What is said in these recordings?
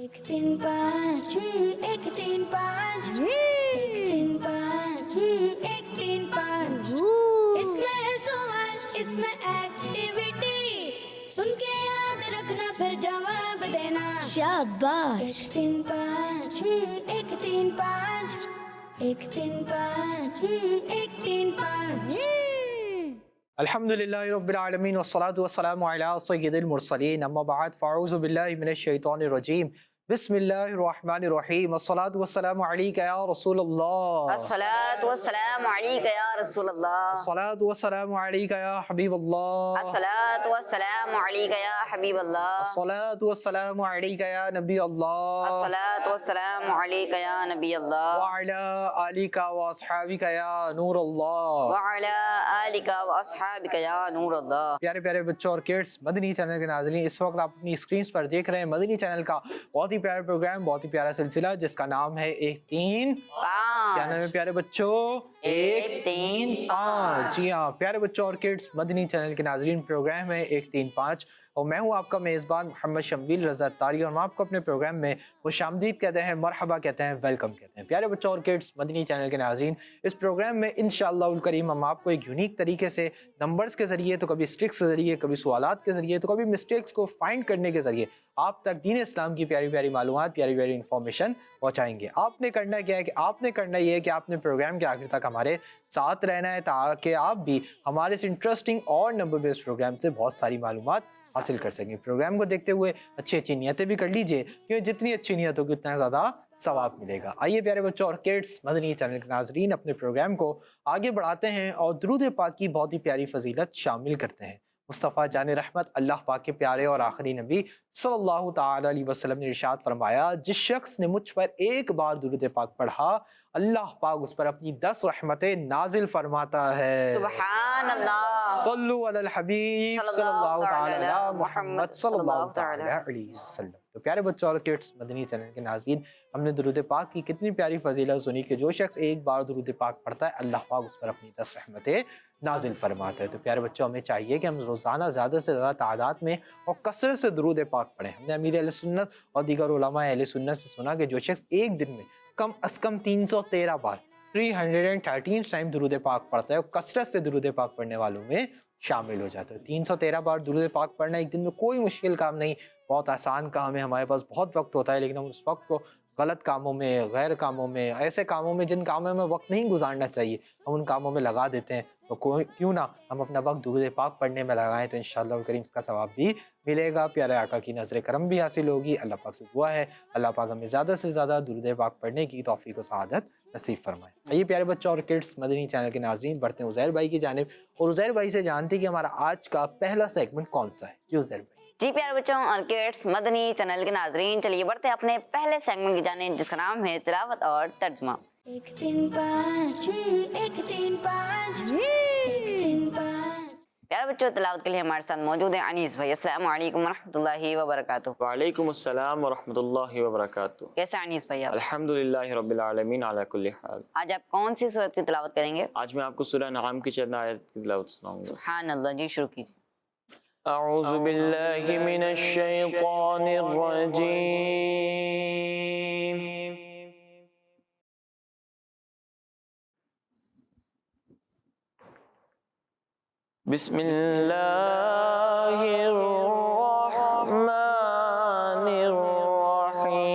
एक तीन पाँच एक तीन पाँच एक तीन पाँच एक तीन पाँच। इसमें है सवाल इसमें एक्टिविटी, सुन के याद रखना फिर जवाब देना। शाबाश। एक तीन पाँच एक तीन पाँच एक तीन पाँच एक तीन पाँच। अल्हम्दुलिल्लाहि रब्बिल आलमीन वस्सलातु वस्सलामु अला सय्यिदिल मुरसलीन अम्मा बअद फ़अऊज़ु बिल्लाहि मिनश शैतानिर रजीम बिस्मिल्लाहिर रहमानिर रहीम अस्सलातु वस्सलामु अलैका या रसूलल्लाह अस्सलातु वस्सलामु अलैका या रसूलल्लाह अस्सलातु वस्सलामु अलैका या हबीबल्लाह अस्सलातु वस्सलामु अलैका या हबीबल्लाह अस्सलातु वस्सलामु अलैका या नबी अल्लाह अस्सलातु वस्सलामु अलैका या नबी अल्लाह व अला आलिका व अस्हाबिका या नूर अल्लाह व अला आलिका व अस्हाबिका या नूर अल्लाह। प्यारे प्यारे बच्चों और किड्स, मदनी चैनल के नाज़रीन, इस वक्त आप अपनी स्क्रीन पर देख रहे हैं मदनी चैनल का बहुत ही प्यारा प्रोग्राम, बहुत ही प्यारा सिलसिला जिसका नाम है एक तीन पाँच। क्या नाम है प्यारे बच्चों? एक तीन पाँच। जी हाँ प्यारे बच्चों और किड्स, मदनी चैनल के नाज़रीन, प्रोग्राम है एक तीन पाँच और मैं हूँ आपका मेज़बान मोहम्मद शम्बील रज़ा तारी और हम आपको अपने प्रोग्राम में खुशामदीद कहते हैं, मरहबा कहते हैं, वेलकम कहते हैं। प्यारे बच्चों और किड्स, मदनी चैनल के नाज़रीन, इस प्रोग्राम में इंशाअल्लाहुल करीम हम आपको एक यूनिक तरीके से नंबर्स के ज़रिए, तो कभी स्ट्रिक्स के ज़रिए, कभी सवालात के ज़रिए, तो कभी मिस्टेक्स को फाइंड करने के ज़रिए आप तक दीन इस्लाम की प्यारी प्यारी मालूमात, प्यारी प्यारी इन्फॉर्मेशन पहुँचाएंगे। आपने करना क्या है कि आपने करना ये है कि आपने प्रोग्राम के आखिर तक हमारे साथ रहना है ताकि आप भी हमारे इस इंटरेस्टिंग और नंबर बेस्ड प्रोग्राम से बहुत सारी मालूमात हासिल कर सकें। प्रोग्राम को देखते हुए अच्छी अच्छी नियतें भी कर लीजिए, क्योंकि जितनी अच्छी नियत होगी उतना ज़्यादा सवाब मिलेगा। आइए प्यारे बच्चों और किड्स, मदनी चैनल के नाजरीन, अपने प्रोग्राम को आगे बढ़ाते हैं और दुरूद पाक की बहुत ही प्यारी फजीलत शामिल करते हैं। मुस्तफ़ा जान रहमत अल्लाह पाक के प्यारे और आखिरी नबी सल्लल्लाहु ताला अलैहि वसल्लम ने इरशाद फरमाया, जिस शख्स ने मुझ पर एक बार दुरूद पाक पढ़ा, अल्लाह पाक उस पर अपनी 10 रहमतें नाजिल फरमाता है। सुभान अल्लाह। सल्लु अलल हबीब सल्लल्लाहु ताला अला मुहम्मद सल्लल्लाहु ताला अलैहि वसल्लम। तो प्यारे बच्चों और किड्स, मदनी चैनल के नाज़रीन, हमने दुरूद पाक की कितनी प्यारी फजीलत सुनी कि जो शख्स एक बार दुरूद पाक पढ़ता है, अल्लाह पाक उस पर अपनी 10 रहमतें नाजिल फरमाता है। तो प्यारे बच्चों, हमें चाहिए कि हम रोज़ाना ज़्यादा से ज़्यादा तादाद में और कसरत से दुरूद पाक पढ़ें। हमने अमीर अहले सुन्नत और दीगर उलमा अहले सुन्नत से सुना कि जो शख्स एक दिन में कम अज़ कम 313 बार 313 टाइम दुरूद पाक पढ़ता है और कसरत से दुरूद पाक पढ़ने वालों में शामिल हो जाता है। 313 बार दुरूद पाक पढ़ना एक दिन में कोई मुश्किल काम नहीं, बहुत आसान काम है। हमारे पास बहुत वक्त होता है, लेकिन हम उस वक्त को गलत कामों में, गैर कामों में, ऐसे कामों में जिन कामों में वक्त नहीं गुजारना चाहिए, हम उन कामों में लगा देते हैं। तो कोई क्यों ना हम अपना वक्त दुरूद पाक पढ़ने में लगाएं, तो इंशाअल्लाह करीम इसका सवाब भी मिलेगा, प्यारे आका की नज़र करम भी हासिल होगी। अल्लाह पाक से दुआ है अल्लाह पाक हमें ज़्यादा से ज़्यादा दुरूद पाक पढ़ने की तौफीक और सआदत नसीब फरमाए। आइए प्यारे बच्चों और किड्स, मदनी चैनल के नाज़रीन, बढ़ते हैं उज़ैर भाई की जानिब और उज़ैर भाई से जानते हैं कि हमारा आज का पहला सेगमेंट कौन सा है। जी उज़ैर भाई। जी प्यारे बच्चों और किड्स, मदनी चैनल के नाजरीन, चलिए बढ़ते हैं अपने पहले सेगमेंट की जानिब जिसका नाम है तिलावत और तर्जुमा। एक तीन पाँच एक तीन पाँच एक तीन पाँच। प्यारे बच्चों, तिलावत के लिए हमारे साथ मौजूद है अनीस भाई। अस्सलाम वालेकुम वरहमतुल्लाहि वबरकातुहू। वालेकुम अस्सलाम वरहमतुल्लाहि वबरकातुहू। कैसे अनीस भाई आप? अल्हम्दुलिल्लाहि रब्बिल आलमीन अला कुल्ली हाल। आज आप कौन सी सूरत की तिलावत करेंगे? आज मैं आपको सूरह नाम की चंद आयत की तिलावत सुनाऊंगा। सुभान अल्लाह, जी शुरू कीजिए। अऊज़ु बिल्लाहि मिनश शैतानिर रजीम। बिस्मिल्लाहिर रहमानिर रहीम।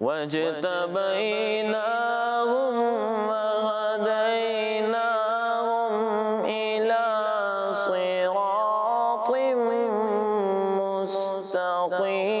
वज्तबैनाहुम वहदैनाहुम इला सिरातिम मुस्तकीम।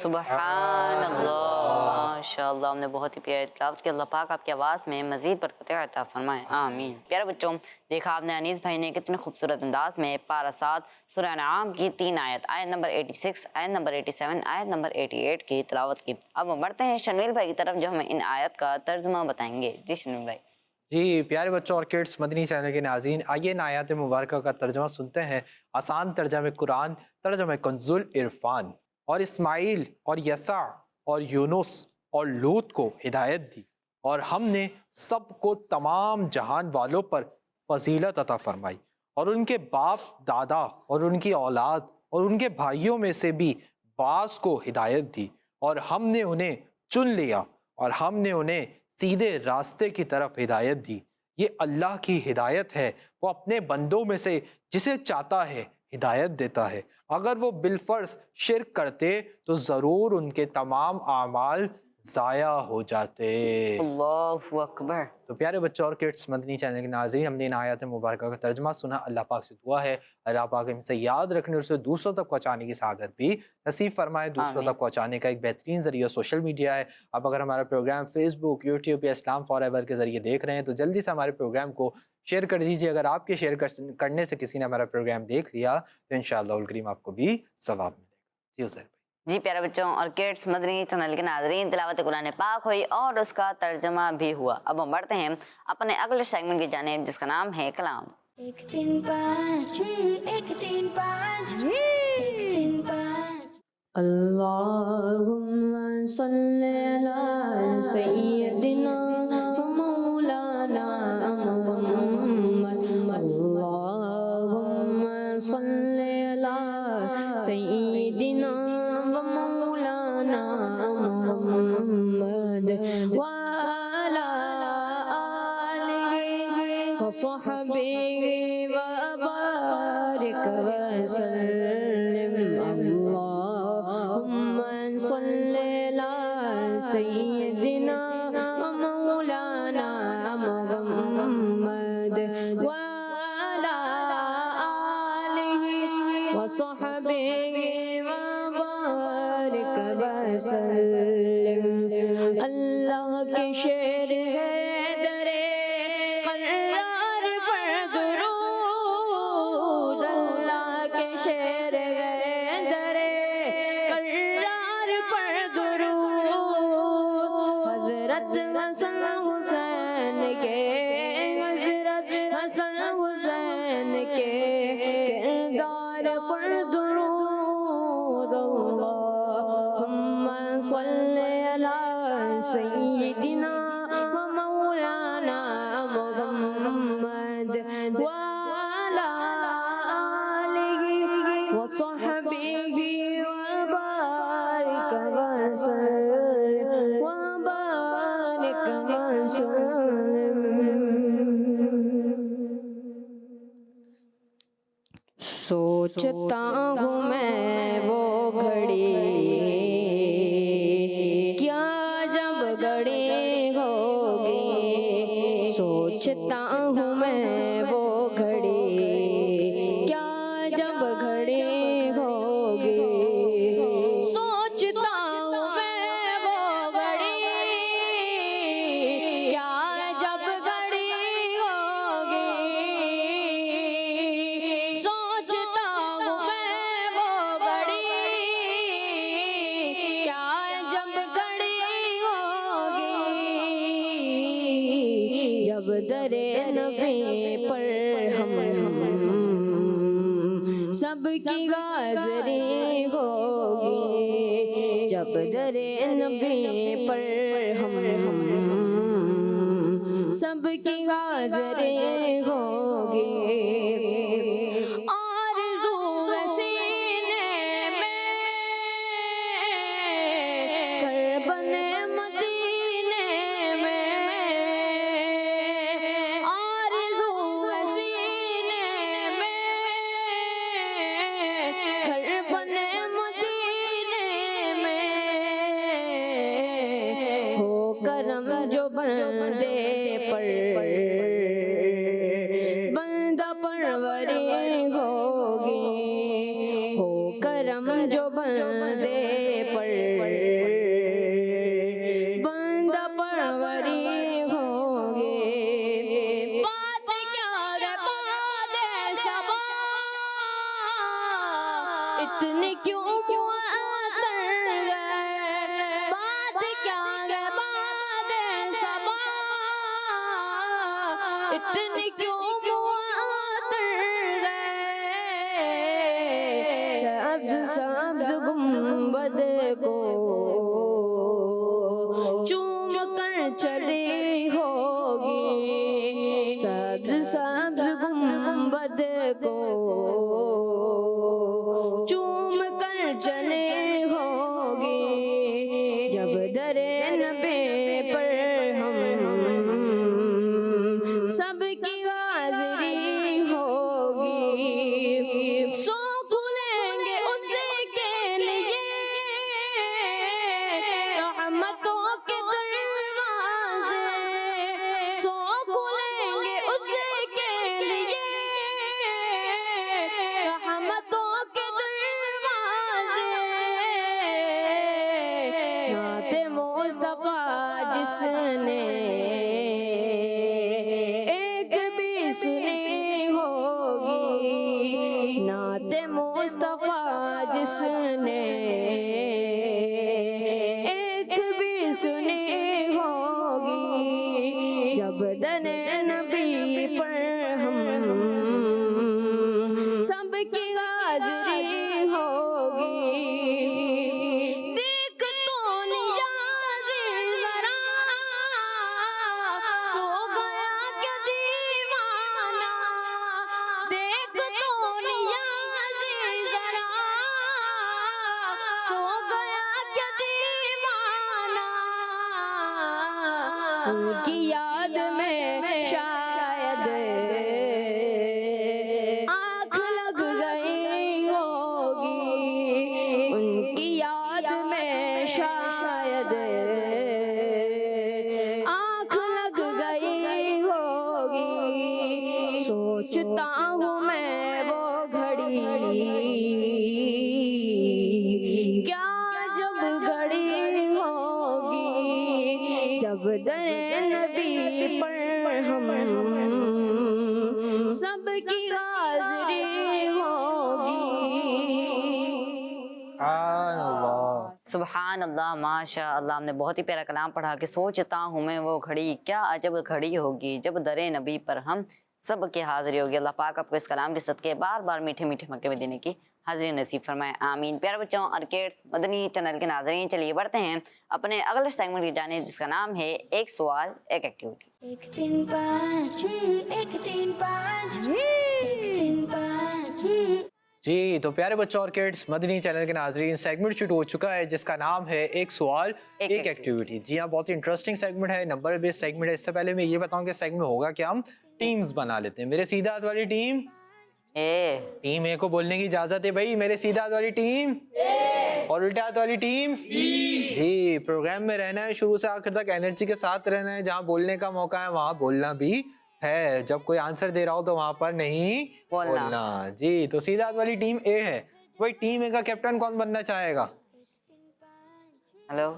सुबहान अल्लाह, माशाअल्लाह। हमने बहुत ही प्यारी तिलावत की। अल्लाह पाक आपकी आवाज़ में मज़ीद बरकत अता फरमाए, आमीन। प्यारे बच्चों, देखा आपने अनीस भाई ने कितने खूबसूरत अंदाज में पारा 7 सूरह अनआम की 3 आयत, आयत नंबर 86, आयत नंबर 87, आयत नंबर 88 की तिलावत की। अब हम बढ़ते हैं शनवील भाई की तरफ, जो हमें इन आयत का तर्जुमा बताएंगे। जी शनवील भाई। जी प्यारे बच्चों और किड्स, मदनी चैनल के नाज़रीन, आइए इन आयत मुबारक का तर्जुमा सुनते हैं। आसान तर्जुमे कुरान, तर्जुमे कंजुल इरफान। और इस्माइल और यसा और यूनुस और लूत को हिदायत दी, और हमने सबको तमाम जहान वालों पर फजीलत अता फरमाई, और उनके बाप दादा और उनकी औलाद और उनके भाइयों में से भी बास को हिदायत दी, और हमने उन्हें चुन लिया, और हमने उन्हें सीधे रास्ते की तरफ हिदायत दी। ये अल्लाह की हिदायत है, वो अपने बंदों में से जिसे चाहता है हिदायत देता है। अगर वो बिलफर्ज शिर्क करते तो ज़रूर उनके तमाम आमाल ज़ाया हो जाते। अल्लाहु अकबर। तो प्यारे बच्चों और किड्स, मदनी चैनल के नाज़रीन, हमने इन आयत मुबारक का तर्जुमा सुना। अल्लाह पाक से दुआ है अल्लाह पाक इनसे याद रखने और उसे दूसरों तक पहुँचाने की सआदत भी नसीब फरमाए। दूसरों तक पहुँचाने का एक बेहतरीन ज़रिया सोशल मीडिया है। अब अगर हमारा प्रोग्राम फेसबुक, यूट्यूब या इस्लाम फॉरएवर के ज़रिए देख रहे हैं तो जल्दी से हमारे प्रोग्राम को शेयर कर दीजिए। अगर आपके शेयर करने से किसी ने हमारा प्रोग्राम देख लिया तो इंशाअल्लाह उल करीम आपको भी सवाब मिलेगा। जी उज़ैर। जी प्यारे बच्चों और किड्स, मदनी चैनल के नाज़रीन, तिलावत कुरान पाक हुई और उसका तर्जमा भी हुआ। अब हम बढ़ते हैं अपने अगले सेगमेंट की जानिब, जिसका नाम है कलाम। 1 3 5 1 3 5 1 3 5। अल्लाहुम्मा सल्ली अला सय्यदिना मौलाना मुहम्मद। अल्लाहुम्मा सल्ली अला सय्यदिना मौलाना मुहम्मद व अला आलिहि व सहबिहि व बारिक व सल्लिम। अल्लाहुम्मा सल्ली अला सय्यदिना मौलाना मुहम्मद व अला आलिहि व सहबिहि व बारिक व सल्लिम। अल्लाह के शेर है दरे करार पर दुरूद। अल्लाह के शेर है दरे करार पर दुरूद। हजरत हसन हुसैन के, हजरत हसन हुसैन के किरदार पर दुरूद। अल्लाहुम्मा सल्ली अला सय्यदिना व मौलाना मुहम्मद व अला आलिहि व सहबिहि व बारिक व सल्लिम व बारिक व सल्लिम। सोचता हूँ मैं वो घड़ी, क्या जब घड़ी होगी सोचता हूँ मैं वो घड़ी, क्या जब घड़ी होगी। सोचता हूँ मैं वो घड़ी, क्या जब घड़ी होगी। सोचता हूँ मैं वो घड़ी, क्या जब घड़ी होगी। जब दरे नबी पर हम सबकी हाज़री होगी। जब दरे नबी पर हम सबकी हाज़री होगी। आरज़ू है सीने में घर बने मदीने में। आरज़ू है सीने में घर बने मदीने में। हो करम जो बंदे पर बंदा परवरी होगी। हो करम जो बंदे पर बंदा परवरी होगी। बात क्या है बात सबा, इतनी क्यों मुअत्तर गए। बात क्या है बात सबा, इतनी क्यों मुअत्तर गए। सब्ज़ सब्ज़ गुंबद को चूम कर चली होगी। सब्ज़ सब्ज़ गुंबद को चूम कर चले होगी। जब दरे नबी पर हम सबकी हाज़री होगी। सो खुलेंगे उसके लिए रहमतों के दरवाज़े। सो खुलेंगे उसके लिए रहमतों के दरवाज़े। नाते मुस्तफ़ा जिसने एक भी सुनी होगी। नाते मुस्तफ़ा जिसने एक भी सुनी होगी। जब दने नबी पर हम सबकी हाज़री होगी। देख तो नियाज़ ज़रा, सो गया क्या दीवाना। देख तो नियाज़ ज़रा, सो गया क्या दीवाना। उनकी याद में शायद आँख लग गई होगी। उनकी याद में शायद आँख लग गई होगी। सोचता हूँ मैं वो घड़ी, क्या जब घड़ी होगी। जब दरे नबी पर हम सबकी हाज़री होगी। सुभान अल्लाह, माशा अल्लाह। हमने बहुत ही प्यारा कलाम पढ़ा कि सोचता हूँ मैं वो घड़ी, क्या अजब घड़ी होगी जब दरे नबी पर हम सब की हाज़िरी होगी। अल्लाह पाक आपको इस कलाम के सदके बार बार मीठे मीठे मक्के में देने की हाज़िरी नसीब फरमाए, आमीन। प्यारे बच्चों और किड्स, मदनी चैनल के नाज़रीन, चलिए बढ़ते हैं अपने अगले सेगमेंट की जाने, जिसका नाम है एक सवाल एक एक्टिविटी। 1 3 5 1 3 5 1 3 5 जी तो प्यारे बच्चों और किड्स, मदनी चैनल के नाजरीन, सेगमेंट शुरू हो चुका है जिसका नाम है एक सवाल एक एक्टिविटी। जी हाँ, बहुत ही इंटरेस्टिंग सेगमेंट है, नंबर बेस्ड सेगमेंट है। इससे पहले मैं ये बताऊं कि सेगमेंट होगा कि हम टीम्स बना लेते हैं। मेरे सीधा हाथ वाली टीम टीम ए को बोलने की इजाजत है भाई। मेरे सीधा हाथ वाली टीम और उल्टा हाथ वाली टीम जी। प्रोग्राम में रहना है, शुरू से आखिर तक एनर्जी के साथ रहना है। जहाँ बोलने का मौका है वहाँ बोलना भी है, जब कोई आंसर दे रहा हो तो वहां पर नहीं बोलना। जी, तो सीधा वाली टीम ए है। भाई टीम ए का कैप्टन कौन बनना चाहेगा? Hello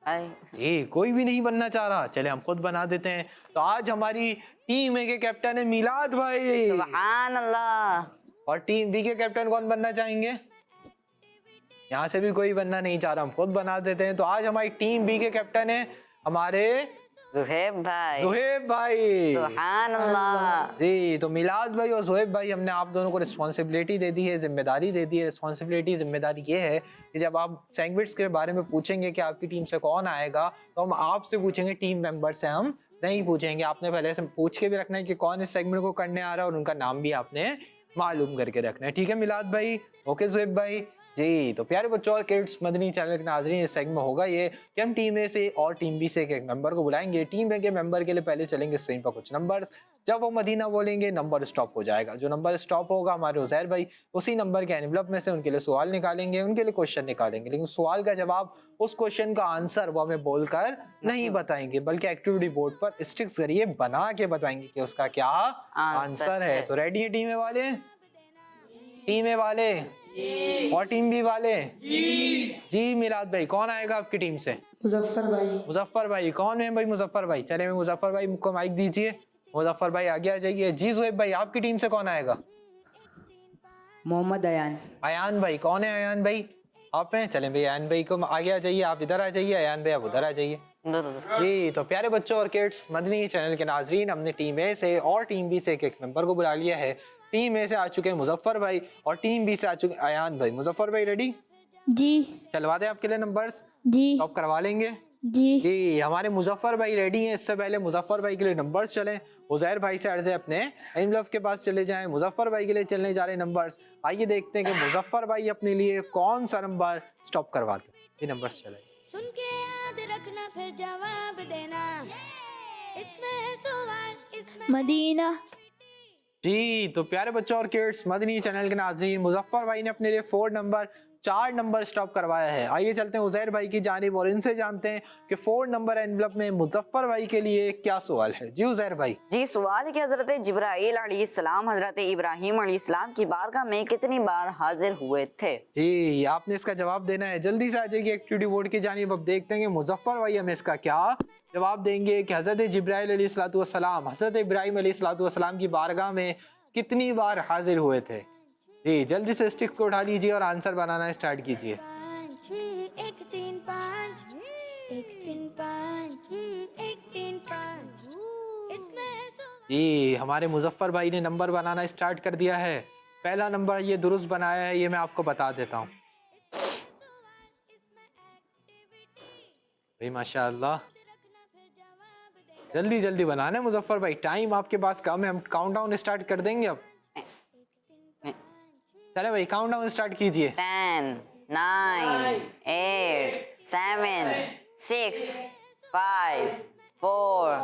hi. जी, कोई भी नहीं बनना चाह रहा, चले हम खुद बना देते हैं। तो आज हमारी टीम ए के कैप्टन है मिलाद भाई, सुभान अल्लाह। और टीम बी के कैप्टन कौन बनना चाहेंगे? यहाँ से भी कोई बनना नहीं चाह रहा, हम खुद बना देते हैं। तो आज हमारी टीम बी के कैप्टन है हमारे जुहेब भाई। सुहेब भाई, सुभान अल्लाह। जी। तो मिलाद भाई और सुहेब भाई, हमने आप दोनों को रिस्पॉन्सिबिलिटी दे दी है, जिम्मेदारी दे दी है। रिस्पॉन्सिबिलिटी जिम्मेदारी ये है कि जब आप सैंडविच के बारे में पूछेंगे कि आपकी टीम से कौन आएगा, तो हम आपसे पूछेंगे, टीम मेंबर से हम नहीं पूछेंगे। आपने पहले से पूछ के भी रखना है कि कौन इस सेगमेंट को करने आ रहा है, और उनका नाम भी आपने मालूम करके रखना है। ठीक है मिलाद भाई? ओके सुहेब भाई जी। तो प्यारे बच्चों और किड्स, मदनी चैनल के नाज़रीन, इस सेगमेंट में होगा ये कि हम टीम ए से और टीम बी से एक मेंबर को बुलाएंगे। टीम ए के मेंबर के लिए पहले चलेंगे स्क्रीन पर कुछ नंबर, जब वो मदीना बोलेंगे नंबर स्टॉप हो जाएगा। जो नंबर स्टॉप होगा हमारे उज़ैर भाई उसी नंबर के एनवलप में से उनके लिए सवाल निकालेंगे, उनके लिए क्वेश्चन निकालेंगे, लेकिन सवाल का जवाब, उस क्वेश्चन का आंसर वो हमें बोलकर नहीं बताएंगे, बल्कि एक्टिविटी बोर्ड पर स्टिक्स जरिए बना के बताएंगे कि उसका क्या आंसर है। तो रेडी है टीम ए वाले? टीम ए वाले और टीम बी वाले? जी मिलाद भाई, कौन आएगा आपकी टीम से? मुजफ्फर भाई। मुजफ्फर भाई कौन है भाई? मुजफ्फर भाई, चले मुजफ्फर भाई को माइक दीजिए। मुजफ्फर भाई आगे आ जाइए। जी सुहेब भाई, आपकी टीम से कौन आएगा? मोहम्मद अयान। अयान भाई, कौन है अयान भाई? आप हैं? चलें भाई अयान भाई को आगे आ जाइए, आप इधर आ जाइए, अयान भाई आप उधर आ जाइए। जी, तो प्यारे बच्चों और किड्स, मदनी चैनल के नाजरीन, हमने टीम ए से और टीम बी से एक मेंबर को बुला लिया है। टीम ए से आ चुके हैं मुजफ्फर भाई और टीम बी से आ चुके हैं अयान भाई। मुजफ्फर भाई रेडी? जी चलवा दें आपके लिए नंबर्स? जी टॉप करवा लेंगे? जी जी, हमारे मुजफ्फर भाई रेडी हैं। इससे पहले मुजफ्फर भाई के लिए नंबर्स चलें, उज़ैर भाई से अर्ज़ है अपने एनवलप के पास चले जाएं। मुजफ्फर भाई के लिए चलने जा रहे हैं नंबर्स। आइए देखते हैं कि मुजफ्फर भाई अपने लिए कौन सा नंबर स्टॉप करवाते हैं। ये नंबर्स चले। सुन के याद रखना फिर जवाब देना, इसमें है सवाल, इसमें मदीना। जी, तो प्यारे बच्चों और किड्स, मदनी चैनल के नाज़रीन, मुजफ्फर भाई ने अपने लिए 4 नंबर स्टॉप करवाया है। आइए चलते हैं उज़ैर भाई की जानिब और इनसे जानते हैं कि 4 नंबर एनवलप में मुजफ्फर भाई के लिए क्या सवाल है। जी उज़ैर भाई। जी, सवाल है कि हजरत जिब्राईल अलैहिस्सलाम हजरत इब्राहीम अलैहिस्सलाम की बारगाह में कितनी बार हाजिर हुए थे? जी, आपने इसका जवाब देना है। जल्दी से आ जाइए एक्टिविटी बोर्ड की जानिब। अब देखते हैं कि मुजफ्फर भाई हमें इसका क्या जवाब देंगे कि हजरत जिब्राईल अलैहिस्सलाम हजरत इब्राहीम अलैहिस्सलाम की बारगाह में कितनी बार हाजिर हुए थे। जी, जल्दी से स्टिक्स को उठा लीजिए और आंसर बनाना स्टार्ट कीजिए। 5 1 3 5 1 3 5 1 3 5, इसमें है सवाल। जी, हमारे मुजफ्फर भाई ने नंबर बनाना स्टार्ट कर दिया है। पहला नंबर ये दुरुस्त बनाया है, ये मैं आपको बता देता हूँ भाई, माशाअल्लाह। जल्दी जल्दी बनाना है मुजफ्फर भाई, टाइम आपके पास कम है। हम काउंटडाउन स्टार्ट कर देंगे अब। चले भाई काउंटडाउन स्टार्ट कीजिए। 10 9 8 7 6 5 4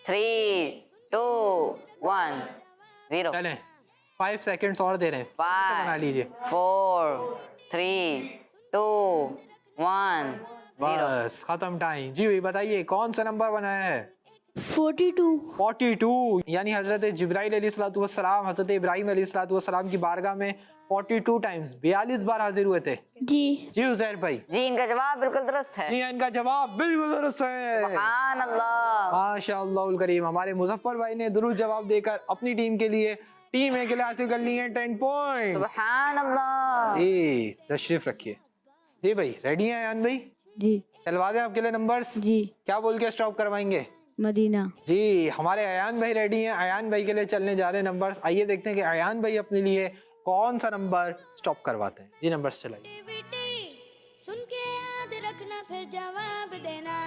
3 2 1 0। चलें 5 सेकंड्स और दे रहे हैं, फिर से बना लीजिए। 4 3 2 1 0। बस खत्म टाइम। जी भाई बताइए कौन सा नंबर बनाया है? 42। 42, यानी हजरत जिब्राईल अलैहिस्सलाम हजरत इब्राहीम अलैहिस्सलाम की बारगाह में 42 टाइम्स 42 बार हाजिर हुए थे। जी जी उज़ैर भाई। जी, इनका जवाब बिल्कुल दुरुस्त है। जी इनका जवाब बिल्कुल दुरुस्त है। सुभान अल्लाह। माशाअल्लाह करीम। हमारे मुजफ्फर भाई ने दुरुस्त जवाब देकर अपनी टीम के लिए, टीम ए के लिए हासिल कर लिए हैं 10 पॉइंट। सुभान अल्लाह। जी तशरीफ रखिए। जी भाई रेडी हैं अयान भाई? जी चलवा दें आपके लिए नंबर्स? जी क्या बोल के स्टॉप करवाएंगे? मदीना। जी, हमारे अयान भाई रेडी हैं। अयान भाई के लिए चलने जा रहे हैं नंबर्स। आइए देखते हैं कि अयान भाई अपने लिए कौन सा नंबर स्टॉप करवाते हैं। जी नंबर्स चलाइए। एक्टिविटी सुन के याद रखना फिर जवाब देना,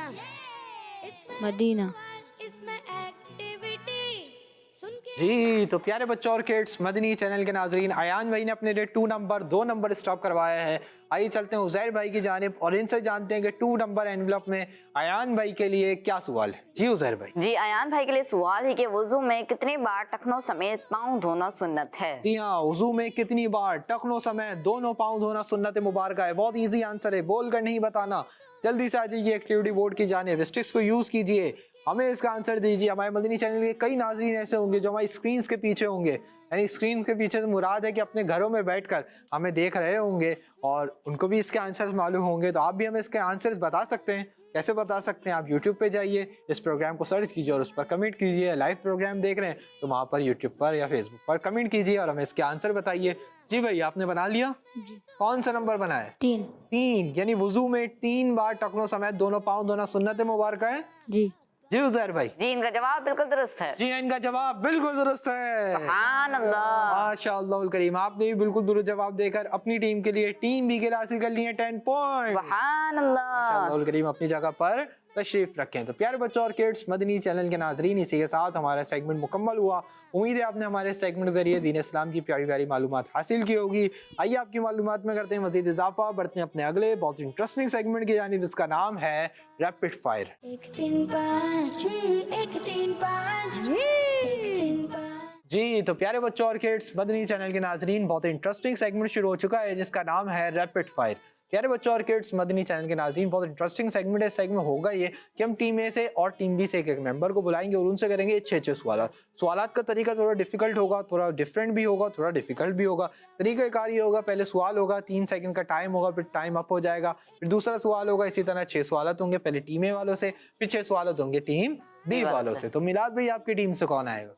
इसमें मदीना। सवाल, इसमें एक्टिविटी सुन के। जी, तो प्यारे बच्चों और किड्स, मदनी चैनल के नाजरीन, अयान भाई ने अपने लिए 2 नंबर स्टॉप करवाया है। आइए चलते हैं उज़ैर भाई की जानिब और इनसे जानते हैं कि 2 नंबर एनवलप में अयान भाई के लिए क्या सवाल है। जी उज़ैर भाई। जी, अयान भाई के लिए सवाल है कि वुजू में कितनी बार टखनों समेत पाँव धोना सुन्नत है? जी हाँ, वुजू में कितनी बार टखनों समेत दोनों पाँव धोना सुन्नत मुबारक है। बहुत इजी आंसर है, बोल कर नहीं बताना। जल्दी से आ जाइए एक्टिविटी बोर्ड की जानिब, स्टिक्स को यूज कीजिए हमें इसका आंसर दीजिए। हमारे मदनी चैनल के कई नाज़रीन ऐसे होंगे जो हमारी स्क्रीन के पीछे होंगे, यानी स्क्रीन के पीछे से मुराद है कि अपने घरों में बैठकर हमें देख रहे होंगे और उनको भी इसके आंसर्स मालूम होंगे। तो आप भी हमें इसके आंसर्स बता सकते हैं। कैसे बता सकते हैं? आप यूट्यूब पे जाइए, इस प्रोग्राम को सर्च कीजिए और उस पर कमेंट कीजिए। लाइव प्रोग्राम देख रहे हैं तो वहाँ पर यूट्यूब पर या फेसबुक पर कमेंट कीजिए और हमें इसके आंसर बताइए। जी भाई, आपने बना लिया? जी। कौन सा नंबर बना है? 3। 3, यानी वुजू में 3 बार टखनों समेत दोनों पाँव धोना सुन्नत मुबारक है। जी। जी उज़ैर भाई। जी, इनका जवाब बिल्कुल दुरुस्त है। जी, इनका जवाब बिल्कुल दुरुस्त है। सुभान अल्लाह। माशाअल्लाह करीम, आपने भी बिल्कुल दुरुस्त जवाब देकर अपनी टीम के लिए, टीम बी के लिए हासिल कर लिए 10 पॉइंट। सुभान अल्लाह। माशाअल्लाह करीम, अपनी जगह पर तशरीफ रखें। तो प्यारे बच्चों और किड्स, मदनी चैनल के नाजरीन, इसी के साथ हमारा सेगमेंट मुकम्मल हुआ। उम्मीद है आपने हमारे सेगमेंट के जरिए दीन इस्लाम की प्यारी प्यारी मालूमात हासिल की होगी। आइए आपकी मालूमात में करते हैं मजीद इजाफा, बढ़ते हैं अपने अगले बहुत इंटरेस्टिंग सेगमेंट की जानिब, जिसका नाम है रैपिड फायर। 1 3 5 1 3 5 1 3 5। जी, तो प्यारे बच्चों और किड्स, मदनी चैनल के नाजरीन, बहुत इंटरेस्टिंग सेगमेंट शुरू हो चुका है जिसका नाम है रैपिड फायर। प्यारे बच्चों और किड्स, मदनी चैनल के नाजरीन, बहुत इंटरेस्टिंग सेगमेंट है। सेगमेंट होगा ये कि हम टीम ए से और टीम बी से एक मेंबर को बुलाएंगे और उनसे करेंगे 6 सवाल। सवालात का तरीका थोड़ा डिफिकल्ट होगा, थोड़ा डिफरेंट भी होगा, थोड़ा डिफिकल्ट भी होगा। तरीक़ाकार ये होगा, पहले सवाल होगा, 3 सेकंड का टाइम होगा, फिर टाइम अप हो जाएगा। फिर दूसरा सवाल होगा, इसी तरह 6 सवाल होंगे, पहले टीम ए वालों से, फिर 6 सवाल होंगे टीम बी वालों से। तो मिलाद भाई, आपकी टीम से कौन आएगा?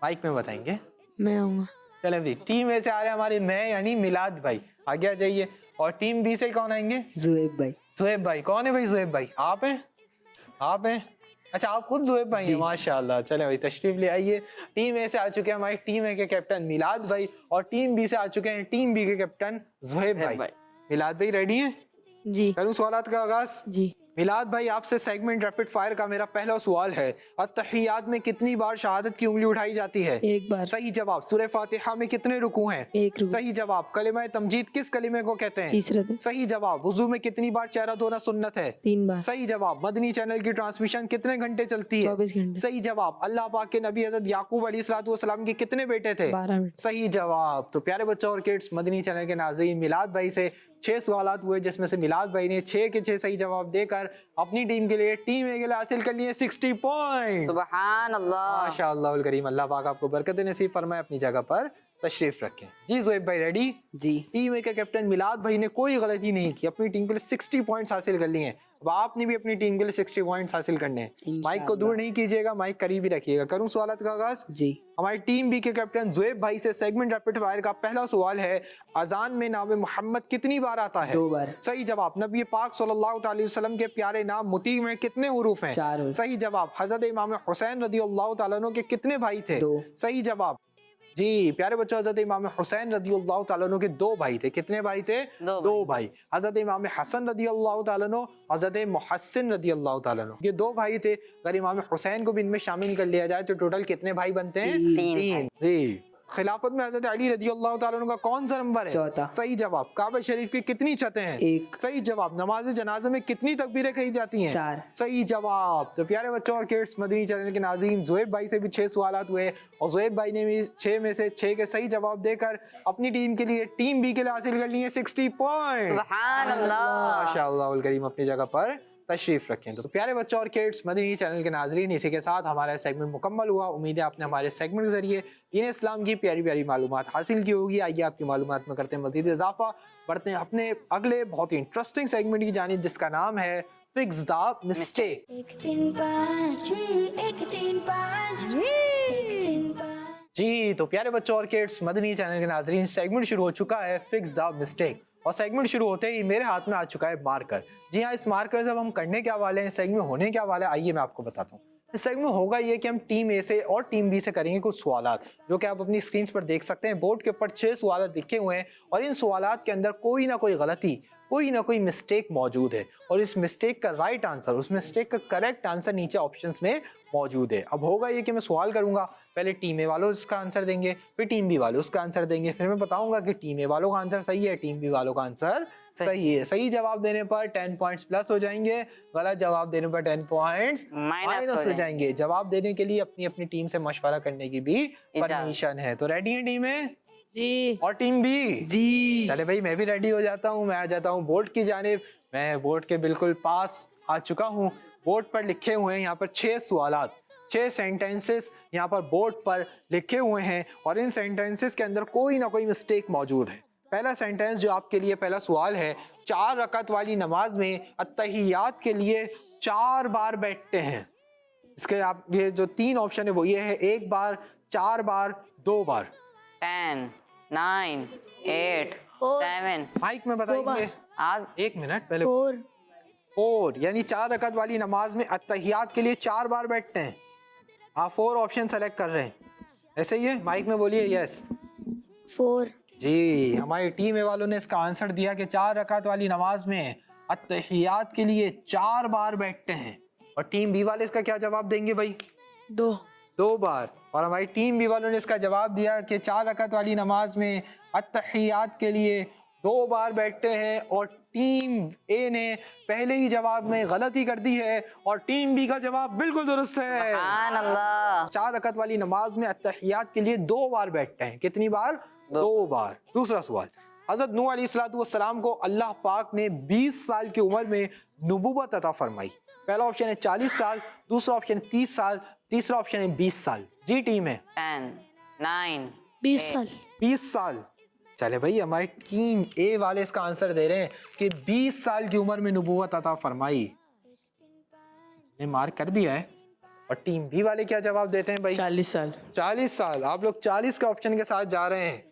माइक में बताएंगे। मैं आऊंगा। चले भाई, टीम ए से आ रहे हैं हमारे मैं यानी मिलाद भाई, आगे आ जाइए। और टीम बी से कौन आएंगे? जुएब भाई। जुएब भाई। कौन है भाई जुएब भाई? आप हैं? आप हैं? अच्छा, आप खुद जुएब भाई हैं, माशाल्लाह। चले भाई, तशरीफ ले आइए। टीम ए से आ चुके हैं हमारी टीम ए के कैप्टन मिलाद भाई और टीम बी से आ चुके हैं टीम बी के कैप्टन जुएब भाई। मिलाद भाई रेडी हैं? जी। करूं सवालात का आगाज? जी। मिलाद भाई, आपसे सेगमेंट रैपिड फायर का मेरा पहला सवाल है, अत्तहियात में कितनी बार शहादत की उंगली उठाई जाती है? 1 बार। सही जवाब। सूरह फातिहा में कितने रुकू हैं? 1 रुकू। सही जवाब। कलिमा तमजीद किस कलिमे को कहते हैं? तीसरा दिन। सही जवाब। वुजू में कितनी बार चेहरा धोना सुन्नत है? 3 बार। सही जवाब। मदनी चैनल की ट्रांसमिशन कितने घंटे चलती है? 24 घंटे। सही जवाब। अल्लाह पाक के नबी हज़रत याकूब अलैहिस्सलाम के कितने बेटे थे? 12 मिनट। सही जवाब। तो प्यारे बच्चों और किड्स, मदनी चैनल के नाज़रीन, मिलाद भाई से 6 सवालात हुए, जिसमें से मिलाद भाई ने 6 के 6 सही जवाब देकर अपनी टीम के लिए, टीम ए के लिए हासिल कर लिए 60 पॉइंट। सुभान अल्लाह। माशाअल्लाह करीम, अल्लाह पाक आपको बरकत नसीब फरमाए। अपनी जगह पर तशरीफ रखें। जी जुएब भाई रेडी? जी। टीम ए के कैप्टन मिलाद भाई ने कोई गलती नहीं की, अपनी टीम के लिए 60 पॉइंट्स हासिल कर लिए हैं। अब आपने भी अपनी टीम के लिए 60 पॉइंट्स हासिल करने हैं। माइक को दूर नहीं कीजिएगा, माइक करीब ही रखिएगा। करूं सवालात का आगाज? जी। हमारी टीम बी के कैप्टन जुएब भाई से सेगमेंट रैपिड फायर का पहला सवाल है, अजान में नाम मोहम्मद कितनी बार आता है? 2 बार। सही जवाब। नबी पाक सल्लल्लाहु अलैहि वसल्लम के प्यारे नाम मुती में कितने हुरूफ हैं? 4। सही जवाब। हजरत इमाम हुसैन रदियल्लाहु ताला अन्हु के कितने भाई थे? 2। सही जवाब। जी प्यारे बच्चों, हजरत इमाम हुसैन रदियल्लाहु ताला अन्हु के 2 भाई थे। कितने भाई थे? 2 भाई। हजरत इमाम हसन रदियल्लाहु ताला अन्हु, हजरत मुहस्सिन रदियल्लाहु ताला अन्हु, ये 2 भाई थे। अगर इमाम हुसैन को भी इनमें शामिल कर लिया जाए तो टोटल कितने भाई बनते हैं? 3। जी। खिलाफत में हजरत अली रदियल्लाहु ताला अन्हु का कौन सा नंबर है? 4था। सही जवाब। काबा शरीफ की कितनी छतें हैं? 1। सही जवाब। नमाज जनाजे में कितनी तकबीरें कही जाती हैं? 4। सही जवाब। तो प्यारे बच्चों और किड्स, मदनी चैनल के नाज़रीन, जुएब भाई से भी 6 सवालात हुए और जुएब भाई ने भी 6 में से 6 के सही जवाब देकर अपनी टीम के लिए, टीम बी के लिए हासिल कर लिए 60 पॉइंट। सुभान अल्लाह। माशाअल्लाह करीम, अपनी जगह पर तशरीफ रखें। तो प्यारे बच्चों और किड्स, मदनी चैनल के नाजरीन, इसी के साथ हमारा सेगमेंट मुकम्मल हुआ। उम्मीद है आपने हमारे सेगमेंट के जरिए दीन इस्लाम की प्यारी प्यारी मालूमात हासिल की होगी। आइए आपकी मालूमात में करते हैं मजीद इजाफा, बढ़ते हैं अपने अगले बहुत ही इंटरेस्टिंग सेगमेंट की जानिब, जिसका नाम है फिक्स द मिस्टेक। 1 3 5 1 3 5 1 3 5। जी, तो प्यारे बच्चों और किड्स, मदनी चैनल के नाजरीन, सेगमेंट शुरू हो चुका है फिक्स द मिस्टेक। और सेगमेंट शुरू होते ही मेरे हाथ में आ चुका है मार्कर। जी हाँ, इस मार्कर से अब हम करने क्या वाले हैं, सेगमेंट होने क्या वाला है, आइए मैं आपको बताता हूँ। इस सेगमेंट होगा ये कि हम टीम ए से और टीम बी से करेंगे कुछ सवालात, जो कि आप अपनी स्क्रीन पर देख सकते हैं। बोर्ड के ऊपर 6 सवालात लिखे हुए हैं और इन सवालात के अंदर कोई ना कोई गलती, कोई ना कोई मिस्टेक मौजूद है और इस मिस्टेक का राइट आंसर, उस मिस्टेक का करेक्ट आंसर नीचे ऑप्शंस में मौजूद है। अब होगा ये कि मैं सवाल करूंगा, पहले टीम ए वालों उसका आंसर देंगे, फिर टीम बी वालों उसका आंसर देंगे, फिर मैं बताऊंगा कि टीम ए वालों का आंसर सही है, टीम बी वालों का आंसर सही है। सही जवाब देने पर 10 पॉइंट्स प्लस हो जाएंगे, गलत जवाब देने पर 10 पॉइंट्स माइनस हो जाएंगे। जवाब देने के लिए अपनी अपनी टीम से मशवरा करने की भी परमिशन है। तो रेडी है टीम ए? जी। और टीम बी? जी। चले भाई, मैं भी रेडी हो जाता हूँ। मैं आ जाता हूँ बोर्ड की जानिब। मैं बोर्ड के बिल्कुल पास आ चुका हूँ। बोर्ड पर लिखे हुए हैं यहाँ पर 6 सवालात, 6 सेंटेंसेस यहाँ पर बोर्ड पर लिखे हुए हैं और इन सेंटेंसेस के अंदर कोई ना कोई मिस्टेक मौजूद है। पहला सेंटेंस जो आपके लिए पहला सवाल है, 4 रकात वाली नमाज में अत्तहियात के लिए 4 बार बैठते हैं। इसके आप ये जो 3 ऑप्शन है वो ये है, 1 बार, 4 बार, 2 बार। 10, 9, 8, 7। माइक में बताएंगे आप 1 मिनट पहले। 4 4 यानी 4 रकात वाली नमाज में अत्तहियात के लिए 4 बार बैठते हैं। आप 4 ऑप्शन सेलेक्ट कर रहे हैं, ऐसे ही है? माइक में बोलिए यस। 4 जी, हमारी टीम ए वालों ने इसका आंसर दिया कि 4 रकात वाली नमाज में अत्तहियात के लिए 4 बार बैठते हैं। और टीम बी वाले इसका क्या जवाब देंगे भाई? 2 बार। और हमारी टीम बी वालों ने इसका जवाब दिया कि 4 रकात वाली नमाज में अत्तहियात के लिए 2 बार बैठते हैं। और टीम ए ने पहले ही जवाब में गलती कर दी है और टीम बी का जवाब बिल्कुल दुरुस्त है। सुभान अल्लाह। 4 रकात वाली नमाज में अत्तहियात के लिए 2 बार बैठते हैं। कितनी बार? 2 बार। दूसरा सवाल, हज़रत नूह अलैहिस्सलाम को अल्लाह पाक ने 20 साल की उम्र में नबूवत अता फरमाई। पहला ऑप्शन है 40 साल, दूसरा ऑप्शन है 30 साल, तीसरा ऑप्शन है 20 साल। जी टीम है 10, 9, 20 साल। 20 साल। चले भाई, हमारी टीम ए वाले इसका आंसर दे रहे हैं कि 20 साल की उम्र में नबूवत अता फरमाई। ने मार्क कर दिया है। और टीम बी वाले क्या जवाब देते हैं भाई? 40 साल। 40 साल। आप लोग 40 के ऑप्शन के साथ जा रहे हैं।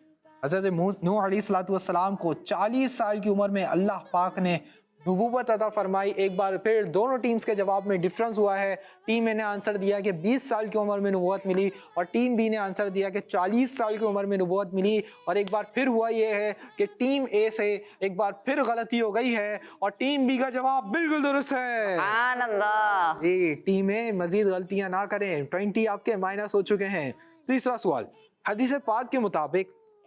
हज़रत नूह अलैहिस्सलाम को 40 साल की उम्र में अल्लाह पाक ने नबूवत अता फरमाई। एक बार फिर दोनों टीम्स के जवाब में डिफरेंस हुआ है। टीम ए ने आंसर दिया कि 20 साल की उम्र में नबूवत मिली और टीम बी ने आंसर दिया कि 40 साल की उम्र में नबूवत मिली। और एक बार फिर हुआ ये है कि टीम ए से एक बार फिर गलती हो गई है और टीम बी का जवाब बिल्कुल दुरुस्त है। सुभान अल्लाह। जी, टीम ए मजीद गलतियां ना करें। 20 आपके माइनस हो चुके हैं। तीसरा सवाल, हदीस पाक के मुताबिक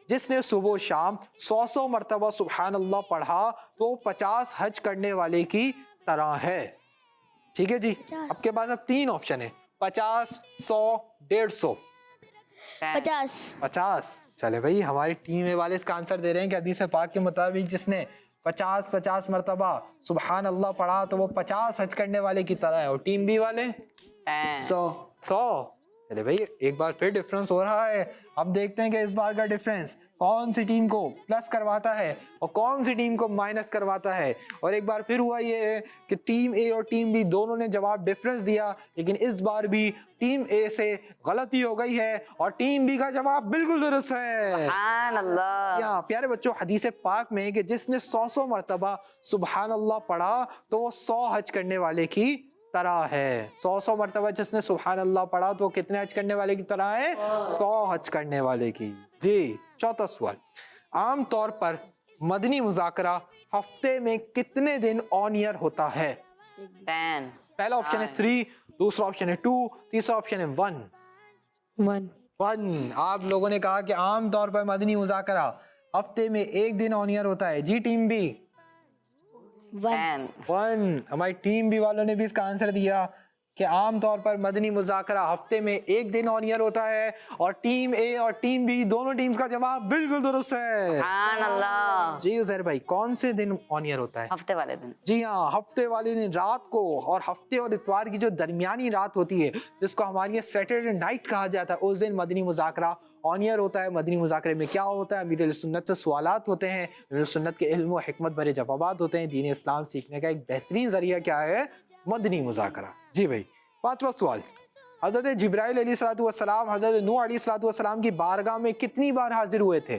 जिसने सुबह शाम 100 मरतबा सुबहान अल्लाह पढ़ा तो 50 हज करने वाले की तरह है। ठीक है जी, आपके पास अब 3 ऑप्शन है, 50, 100, 150। 50। चले भाई, हमारी टीम ए वाले इसका आंसर दे रहे हैं कि हदीस पाक के मुताबिक जिसने 50 मरतबा सुबहान अल्लाह पढ़ा तो वो 50 हज करने वाले की तरह है। और टीम बी वाले 100। चले भाई, एक बार फिर डिफरेंस हो रहा है। अब देखते हैं कि इस बार का डिफरेंस कौन सी टीम को प्लस करवाता है और कौन सी टीम को माइनस करवाता है। और एक बार फिर हुआ ये है कि टीम ए और टीम बी दोनों ने जवाब डिफरेंस दिया, लेकिन इस बार भी टीम ए से गलती हो गई है और टीम बी का जवाब बिल्कुल दुरुस्त है। सुभान अल्लाह। या प्यारे बच्चों, हदीस पाक में कि जिसने 100 मरतबा सुबहान अल्लाह पढ़ा तो वो 100 हज करने वाले की तरह है। 100 मरतबा जिसने सुबहान अल्लाह पढ़ा तो कितने हज करने वाले की तरह है? 100 हज करने वाले की। जी, चौथा सवाल, आम तौर पर मदनी मुज़ाकरा हफ्ते में कितने दिन ऑन ईयर होता है? 10, पहला ऑप्शन है 3, दूसरा ऑप्शन है 2, तीसरा ऑप्शन है 1। 1। आप लोगों ने कहा कि आम तौर पर मदनी मुज़ाकरा हफ्ते में 1 दिन ऑन ईयर होता है। जी टीम बी 10। 1। हमारी टीम बी वालों ने भी इसका आंसर दिया कि आम तौर पर मदनी मुज़ाकरा हफ्ते में 1 दिन ऑन ईयर होता है। और टीम ए और टीम बी दोनों टीम्स का जवाब बिल्कुल दुरुस्त है। सुभान अल्लाह। जी उज़ैर भाई, कौन से दिन ऑन ईयर होता है? हफ्ते वाले दिन। जी हाँ, हफ्ते वाले दिन रात को। और हफ्ते और इतवार की जो दरमियानी रात होती है जिसको हमारी सैटरडे नाइट कहा जाता है, उस दिन मदनी मुज़ाकरा ऑन ईयर होता है। मदनी मुज़ाकरे में क्या होता है? अमीर सुन्नत से सवालात होते हैं, अमीर सुन्नत के इल्म व हिकमत भरे जवाबात होते हैं। दीन इस्लाम सीखने का एक बेहतरीन जरिया क्या है? मदनी मुज़ाकरा। जी भाई, पांचवा सवाल, हज़रत जिब्राइल अलैहिस्सलाम हज़रत नूह अलैहिस्सलाम की बारगाह में कितनी बार हाजिर हुए थे?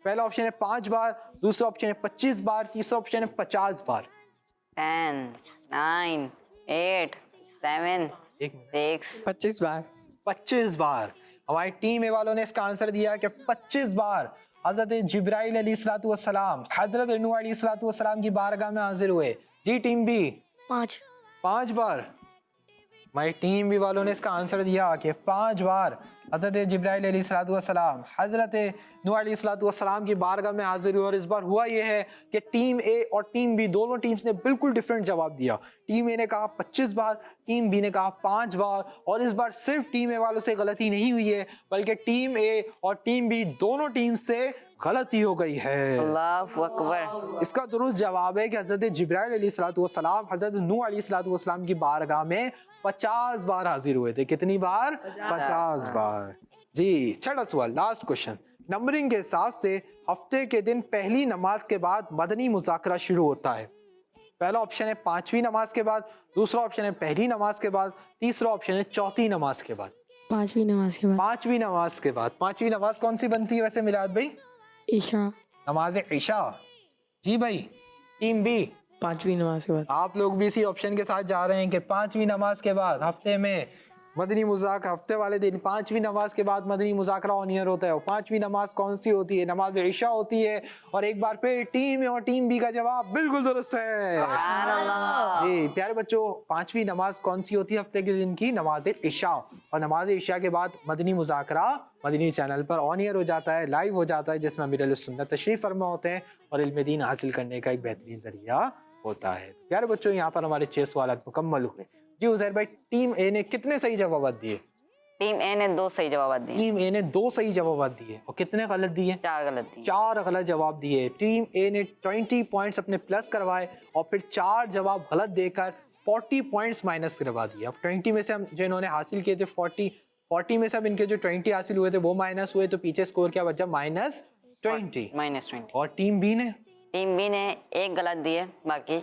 पहला ऑप्शन है 5 बार, दूसरा ऑप्शन है 25 बार, तीसरा ऑप्शन है 50 बार। 10, 9, 8, 7, 6। 25 बार। 25 बार। हमारी टीम ए वालों ने इसका आंसर दिया कि 25 बार हज़रत जिब्राइल अलैहिस्सलाम हज़रत नूह अलैहिस्सलाम की बारगाह में हाजिर हुए। जी टीम बी 5 बार। हमारी टीम बी वालों ने इसका आंसर दिया कि 5 बार हज़रत जिब्राइल अलैहिस्सलाम हज़रत नूह अलैहिस्सलाम की बारगाह में हाजिर हुए। और इस बार हुआ यह है कि टीम ए और टीम बी दोनों टीम्स ने बिल्कुल डिफरेंट जवाब दिया। टीम ए ने कहा 25 बार, टीम बी ने कहा 5 बार। और इस बार सिर्फ टीम ए वालों से गलती नहीं हुई है, बल्कि टीम ए और टीम बी दोनों टीम से गलती हो गई है। अल्लाहु अकबर। इसका दुरुस्त जवाब है कि हजरत जिब्राइल अलैहिस्सलाम हजरत नूह अलैहिस्सलाम की बारगाह में 50 बार हाजिर हुए थे। कितनी बार? 50 बार। जी, छठा सवाल, लास्ट क्वेश्चन। नंबरिंग के हिसाब से हफ्ते के दिन पहली नमाज के बाद मदनी मुज़ाकरा शुरू होता है। पहला ऑप्शन है 5वीं नमाज के बाद, दूसरा ऑप्शन है पहली नमाज के बाद, तीसरा ऑप्शन है चौथी नमाज के बाद। 5वीं नमाज के बाद। 5वीं नमाज के बाद। 5वीं नमाज कौन सी बनती है वैसे मिलाद भाई? ईशा। नमाज ईशा। जी भाई, टीम बी 5वीं नमाज के बाद। आप लोग भी इसी ऑप्शन के साथ जा रहे हैं कि 5वीं नमाज के बाद हफ्ते में मदनी मुज़ाकरा, हफ्ते वाले दिन 5वीं नमाज के बाद मदनी मुज़ाकरा ऑन ईयर होता है। और 5वीं नमाज कौन सी होती है? नमाज ईशा होती है। और एक बार फिर टीम और टीम बी का जवाब बिल्कुल दुरुस्त है। जी प्यारे बच्चों, 5वीं नमाज कौन सी होती है हफ्ते के दिन की? नमाज ईशा। और नमाज ईशा के बाद मदनी मुज़ाकरा मदनी चैनल पर ऑन ईयर हो जाता है, लाइव हो जाता है, जिसमें अमीर अहले सुन्नत तशरीफ फरमा होते हैं और इल्म दीन हासिल करने का एक बेहतरीन जरिया होता है। प्यारे बच्चों, यहाँ पर हमारे 6 सवाल मुकम्मल हुए। जी उज़ैर भाई, टीम ए ने कितने सही जवाब दिए? टीम ए ने 2 सही जवाब दिए। टीम ए ने 2 सही जवाब दिए और कितने गलत दिए? 4 गलत दिए। 4 गलत जवाब दिए। टीम ए ने 20 पॉइंट्स अपने प्लस करवाए और फिर 4 जवाब गलत देकर 40 पॉइंट्स माइनस करवा दिए। अब 20 में से हम जो इन्होंने हासिल किए थे 40 में से अब इनके जो 20 हासिल हुए थे वो माइनस हुए, तो पीछे स्कोर क्या बचा? -20। -20। और टीम बी ने? टीम बी ने 1 गलत दिए, बाकी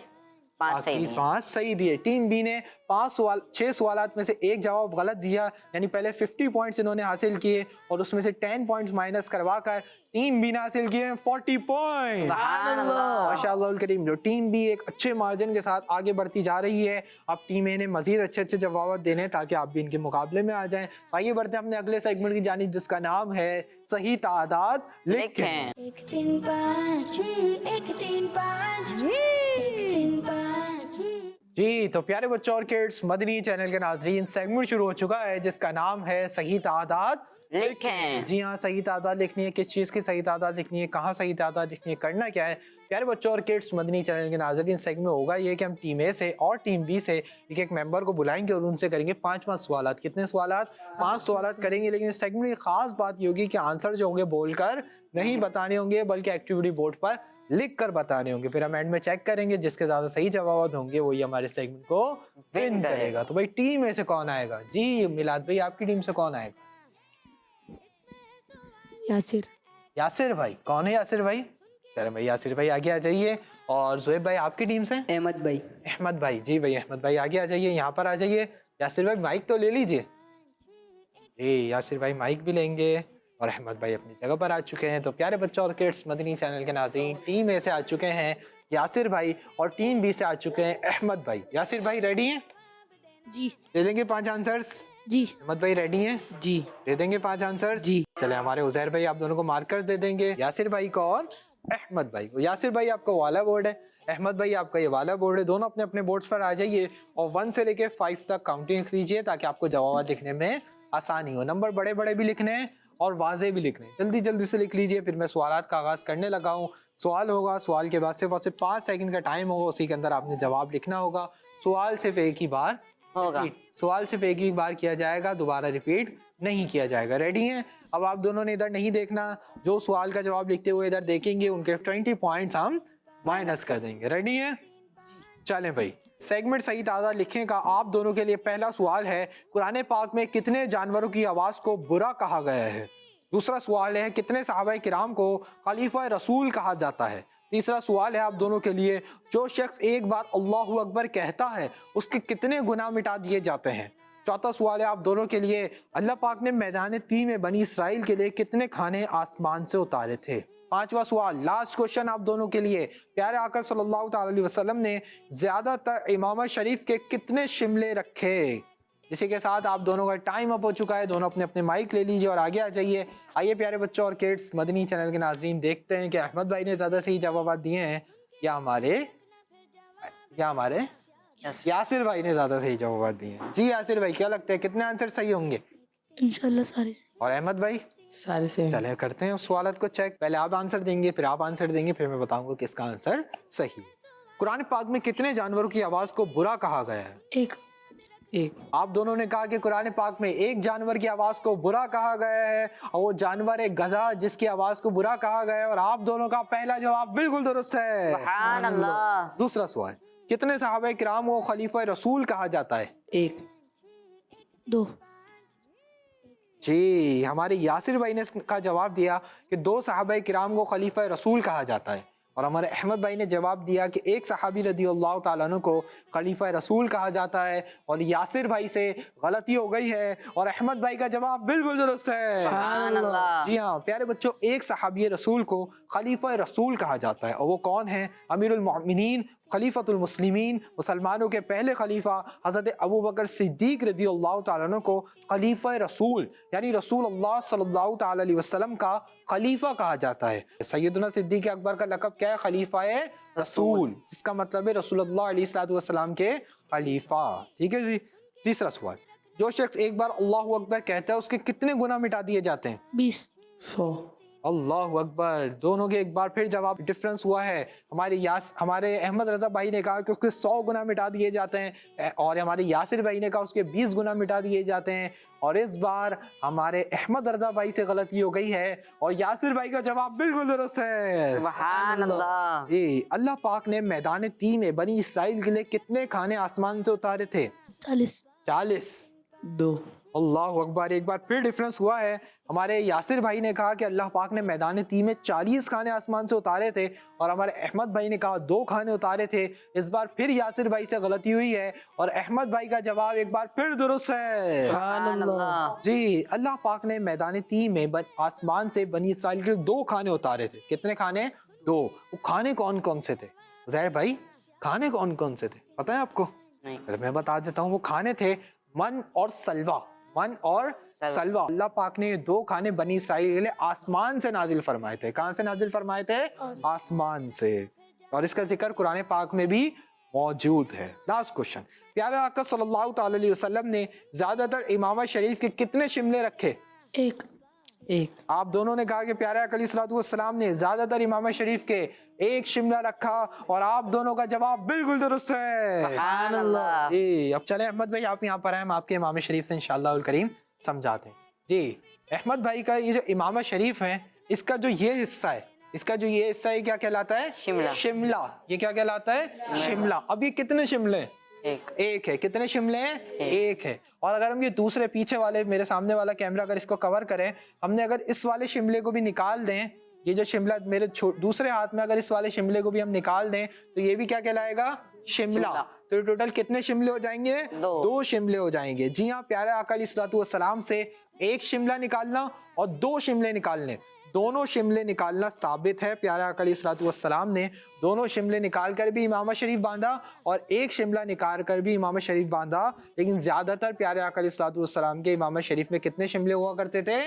5 सही दिए। 5 सही दिए। टीम बी ने 6 सवालात में से 1 जवाब गलत दिया, यानी पहले 50 पॉइंट्स इन्होंने हासिल किए और उसमें से 10 पॉइंट्स माइनस करवाकर टीम बी ने हासिल किए 40 पॉइंट। माशाअल्लाह करीम। जो टीम बी एक अच्छे मार्जिन के साथ आगे बढ़ती जा रही है। अब टीम ए ने मजीद अच्छे अच्छे जवाब देने ताकि आप भी इनके मुकाबले में आ जाएं। आइए बढ़ते हैं अपने अगले सेगमेंट की जानिब, जिसका नाम है सही तादाद लिखें। 1 3 5 1 3 5 1 3 5। जी तो प्यारे बच्चों और किड्स, मदनी चैनल के नाजरीन, सेगमेंट शुरू हो चुका है जिसका नाम है सही तादाद लिखें। जी हाँ, सही तादाद लिखनी है। किस चीज़ की सही तादाद लिखनी है, कहाँ सही तादाद लिखनी है, करना क्या है? प्यारे बच्चों और किड्स, मदनी चैनल के नाजरीन, सेगमेंट होगा ये कि हम टीम ए से और टीम बी से एक मेंबर को बुलाएंगे और उनसे करेंगे 5 सवालात। कितने सवालात? 5 सवालात करेंगे। लेकिन इस सेगमेंट की खास बात ये होगी कि आंसर जो होंगे बोलकर नहीं बताने होंगे, बल्कि एक्टिविटी बोर्ड पर लिख कर बताने होंगे। फिर हम एंड में चेक करेंगे, जिसके ज्यादा सही जवाब होंगे वही हमारे सेगमेंट को विन करेगा। तो भाई टीम में से कौन आएगा? जी मिलाद भाई, आपकी टीम से कौन आएगा? यासिर। यासिर भाई। कौन है यासिर भाई? चलो भाई यासिर भाई आगे आ जाइए। और ज़ुहैब भाई आपकी टीम से? अहमद भाई। अहमद भाई। जी भाई अहमद भाई आगे आ जाइए, यहाँ पर आ जाइए। यासिर भाई माइक तो ले लीजिए। जी यासिर भाई माइक भी लेंगे और अहमद भाई अपनी जगह पर आ चुके हैं। तो प्यारे बच्चों और किड्स, मदनी चैनल के नाज़रीन, टीम ए से आ चुके हैं यासिर भाई और टीम बी से आ चुके हैं अहमद भाई। यासिर भाई रेडी हैं? जी। दे देंगे 5 आंसर्स? जी। अहमद भाई रेडी हैं? जी। दे देंगे 5 आंसर्स? जी। चले हमारे उज़ैर भाई आप दोनों को मार्कर्स दे देंगे, यासिर भाई को और अहमद भाई को। यासिर भाई आपका वाला बोर्ड है, अहमद भाई आपका ये वाला बोर्ड है। दोनों अपने अपने बोर्ड्स पर आ जाइए और 1 से लेके 5 तक काउंटिंग लिख लीजिए ताकि आपको जवाब लिखने में आसानी हो। नंबर बड़े बड़े भी लिखने हैं और वाज़े भी लिखने हैं। जल्दी जल्दी से लिख लीजिए। फिर मैं सवालात का आगाज़ करने लगा हूँ। सवाल होगा, सवाल के बाद सिर्फ 5 सेकंड का टाइम होगा, उसी के अंदर आपने जवाब लिखना होगा। सवाल सिर्फ एक ही बार होगा। सवाल सिर्फ एक ही बार किया जाएगा, दोबारा रिपीट नहीं किया जाएगा। रेडी हैं? अब आप दोनों ने इधर नहीं देखना, जो सवाल का जवाब लिखते हुए इधर देखेंगे उनके 20 पॉइंट्स हम माइनस कर देंगे। रेडी हैं? चलें भाई, सेगमेंट सही तादाद लिखें का आप दोनों के लिए पहला सवाल है, कुरान पाक में कितने जानवरों की आवाज़ को बुरा कहा गया है? दूसरा सवाल है, कितने सहाबा किराम को खलीफा रसूल कहा जाता है? तीसरा सवाल है आप दोनों के लिए, जो शख्स एक बार अल्लाहु अकबर कहता है उसके कितने गुनाह मिटा दिए जाते हैं? चौथा सवाल है आप दोनों के लिए, अल्लाह पाक ने मैदान तीह में बनी इसराइल के लिए कितने खाने आसमान से उतारे थे? पांचवा सवाल, लास्ट क्वेश्चन आप दोनों के लिए, प्यारे आका सल्लल्लाहु अलैहि वसल्लम ने ज्यादातर इमाम शरीफ के कितने शिमले रखे? इसी के साथ आप दोनों का टाइम अप हो चुका है। दोनों अपने अपने माइक ले लीजिए और आगे आ जाइए। आइए प्यारे बच्चों और किड्स, मदनी चैनल के नाजरीन, देखते हैं कि अहमद भाई ने ज्यादा सही जवाब दिए हैं या हमारे यासिर भाई ने ज्यादा सही जवाब दिए हैं। जी यासिर भाई, क्या लगता है कितने आंसर सही होंगे? इंशाल्लाह सारे से। और अहमद भाई? सारे से। चले करते हैं उस सवाल को चेक। पहले आप आंसर देंगे, फिर आप आंसर देंगे, फिर मैं बताऊंगा किसका आंसर सही है। कुरान पाक में कितने जानवरों की आवाज को बुरा कहा गया है? 1। एक। आप दोनों ने कहा कि कुरान पाक में एक जानवर की आवाज को बुरा कहा गया है और वो जानवर एक गधा जिसकी आवाज को बुरा कहा गया है, और आप दोनों का पहला जवाब बिल्कुल दुरुस्त है। सुभान अल्लाह। दूसरा सवाल, कितने सहाबा किराम को खलीफा रसूल कहा जाता है? एक। दो। जी, हमारे यासिर भाई ने इसका जवाब दिया कि 2 सहाबा किराम को खलीफा रसूल कहा जाता है, और हमारे अहमद भाई ने जवाब दिया कि एक सहाबी रदियल्लाहु ताला अन्हु को खलीफा रसूल कहा जाता है, और यासिर भाई से गलती हो गई है और अहमद भाई का जवाब बिल्कुल दुरुस्त है। सुभान अल्लाह। जी हाँ प्यारे बच्चों, एक सहाबी रसूल को खलीफा रसूल कहा जाता है, और वो कौन है? अमीरुल मोमिनीन खलीफतुल मुस्लिमीन, मुसलमानों के पहले खलीफा हज़रत अबू बकर सिद्दीक रज़ियल्लाहु ताला अन्हु को खलीफा रसूल यानी रसूल अल्लाह सल्लल्लाहु ताला अलैहि वसल्लम का खलीफा कहा जाता है। सैयदना सिद्दीक अकबर का लक़ब क्या है? खलीफा रसूल, जिसका मतलब है रसूलुल्लाह अलैहि वसल्लम के खलीफा। ठीक है जी। तीसरा सवाल, जो शख्स एक बार अल्लाहु अकबर कहता है उसके कितने गुनाह मिटा दिए जाते हैं? 20। 100। अल्लाहु अकबर। दोनों के एक बार फिर जवाब डिफरेंस हुआ है। हमारे अहमद रजा भाई ने कहा कि उसके 100 गुना मिटा दिए जाते हैं, और हमारे यासिर भाई ने कहा उसके 20 गुना मिटा दिए जाते हैं, और इस बार हमारे अहमद रजा भाई से गलती हो गई है और यासिर भाई का जवाब बिल्कुल दुरुस्त है। सुभान अल्लाह। जी, अल्लाह पाक ने मैदान ती में बनी इसराइल के लिए कितने खाने आसमान से उतारे थे? 40। 40। 2। अल्लाह अकबर। एक बार फिर डिफरेंस हुआ है। हमारे यासिर भाई ने कहा कि अल्लाह पाक ने मैदान ती में 40 खाने आसमान से उतारे थे, और हमारे अहमद भाई ने कहा 2 खाने उतारे थे। इस बार फिर यासिर भाई से गलती हुई है और अहमद भाई का जवाब एक बार फिर दुरुस्त है। सुभान अल्लाह। जी, अल्लाह पाक ने मैदान ती में आसमान से बनी इसराइल के 2 खाने उतारे थे। कितने खाने? 2। वो खाने कौन कौन से थे? ज़हर भाई, खाने कौन कौन से थे पता है आपको? नहीं। मैं बता देता हूँ। वो खाने थे मन और सलवा। मन और सलवा। अल्लाह पाक ने 2 खाने बनी इसराइल के लिए आसमान से नाजिल फरमाए थे। कहाँ से नाजिल फरमाए थे? आसमान से। और इसका जिक्र कुरान पाक में भी मौजूद है। लास्ट क्वेश्चन, प्यारे आका सल्लल्लाहु ताला अलैहि वसल्लम ने ज्यादातर इमाम शरीफ के कितने शिमले रखे? 1। 1। आप दोनों ने कहा कि प्यारे आका अलैहिस्सलातु वस्सलाम ने ज्यादातर इमाम शरीफ के 1 शिमला रखा, और आप दोनों का जवाब बिल्कुल दुरुस्त है। सुभान अल्लाह। जी, अब चले अहमद भाई, आप यहाँ पर आए, हम आपके इमाम शरीफ से इंशाअल्लाह उल करीम समझाते हैं। जी, अहमद भाई का ये जो इमाम शरीफ है, इसका जो ये हिस्सा है, क्या कहलाता है? शिमला। शिमला। ये क्या कहलाता है? शिमला। अब ये कितने शिमले हैं? एक है। कितने शिमले हैं? एक है। और अगर हम ये दूसरे पीछे वाले, मेरे सामने वाला कैमरा अगर इसको कवर करें, हमने अगर इस वाले शिमले को भी निकाल दें, ये जो शिमला मेरे दूसरे हाथ में, अगर इस वाले शिमले को भी हम निकाल दें तो ये भी क्या कहलाएगा? शिमला। तो टोटल कितने शिमले हो जाएंगे? 2 शिमले हो जाएंगे। जी हाँ, प्यारे आका अलैहिस्सलातु वस्सलाम से 1 शिमला निकालना और 2 शिमले निकालने, दोनों शिमले निकालना साबित है। प्यारे आका अलैहिस्सलातु वस्सलाम ने दोनों शिमले निकाल कर भी इमाम शरीफ बांधा और 1 शिमला निकाल कर भी इमाम शरीफ बांधा, लेकिन ज्यादातर प्यारे आका अलैहिस्सलातु वस्सलाम के इमाम शरीफ में कितने शिमले हुआ करते थे?